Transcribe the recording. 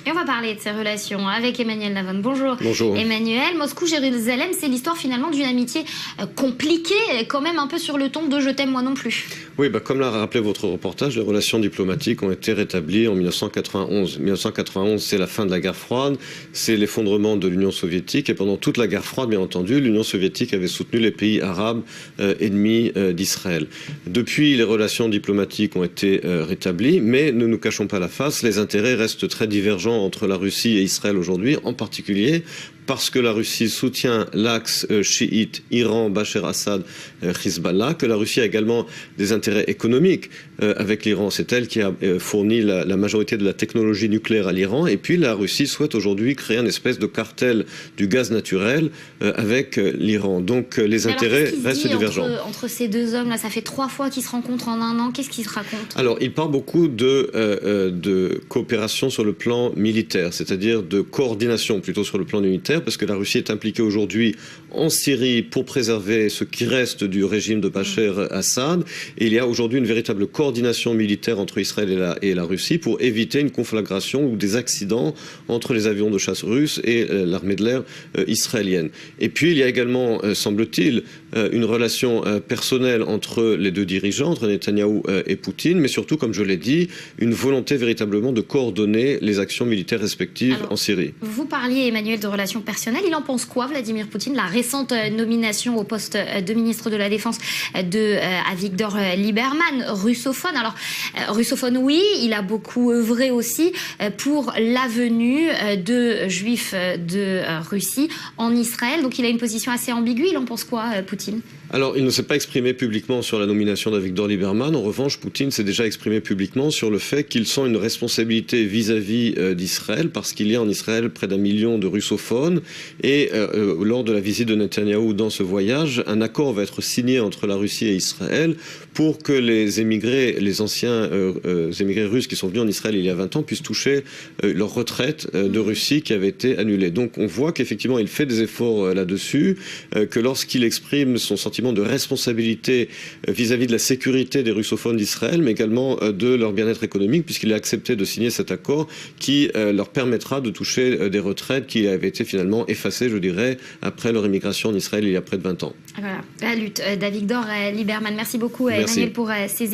Et on va parler de ces relations avec Emmanuel Navon. Bonjour. Bonjour. Emmanuel, Moscou-Jérusalem, c'est l'histoire finalement d'une amitié compliquée, quand même un peu sur le ton de Je t'aime moi non plus. Oui, comme l'a rappelé votre reportage, les relations diplomatiques ont été rétablies en 1991. 1991, c'est la fin de la guerre froide, c'est l'effondrement de l'Union soviétique. Et pendant toute la guerre froide, bien entendu, l'Union soviétique avait soutenu les pays arabes ennemis d'Israël. Depuis, les relations diplomatiques ont été rétablies, mais ne nous cachons pas la face, les intérêts restent très divergents entre la Russie et Israël aujourd'hui, en particulier parce que la Russie soutient l'axe chiite Iran, Bachar Assad, Hezbollah, que la Russie a également des intérêts économiques avec l'Iran. C'est elle qui a fourni la majorité de la technologie nucléaire à l'Iran. Et puis la Russie souhaite aujourd'hui créer une espèce de cartel du gaz naturel avec l'Iran. Donc les intérêts restent divergents. Entre ces deux hommes-là, ça fait 3 fois qu'ils se rencontrent en un an. Qu'est-ce qu'ils se racontent? Alors, il parle beaucoup de coopération sur le plan militaire, c'est-à-dire de coordination plutôt sur le plan militaire, parce que la Russie est impliquée aujourd'hui en Syrie pour préserver ce qui reste du régime de Bachar Assad. Et il y a aujourd'hui une véritable coordination militaire entre Israël et la Russie pour éviter une conflagration ou des accidents entre les avions de chasse russes et l'armée de l'air israélienne. Et puis, il y a également, semble-t-il, une relation personnelle entre les deux dirigeants, entre Netanyahou et Poutine, mais surtout, comme je l'ai dit, une volonté véritablement de coordonner les actions militaires respectives en Syrie. Vous parliez, Emmanuel, de relations personnelles. Il en pense quoi, Vladimir Poutine, la récente nomination au poste de ministre de la Défense de Avigdor Lieberman, russophone? Alors, russophone, oui, il a beaucoup œuvré aussi pour la venue de juifs de Russie en Israël. Donc, il a une position assez ambiguë. Il en pense quoi, Poutine? Alors, il ne s'est pas exprimé publiquement sur la nomination d'Avigdor Lieberman. En revanche, Poutine s'est déjà exprimé publiquement sur le fait qu'il sent une responsabilité vis-à-vis d'Israël, parce qu'il y a en Israël près d'1 million de russophones. Et lors de la visite de Netanyahou dans ce voyage, un accord va être signé entre la Russie et Israël pour que les émigrés, les anciens émigrés russes qui sont venus en Israël il y a 20 ans puissent toucher leur retraite de Russie qui avait été annulée. Donc on voit qu'effectivement il fait des efforts là-dessus, que lorsqu'il exprime son sentiment de responsabilité vis-à-vis de la sécurité des russophones d'Israël, mais également de leur bien-être économique, puisqu'il a accepté de signer cet accord qui leur permettra de toucher des retraites qui avaient été finalement effacées, je dirais, après leur immigration en Israël il y a près de 20 ans. Voilà, la lutte d'Avigdor Lieberman. Merci beaucoup, Emmanuel, pour ces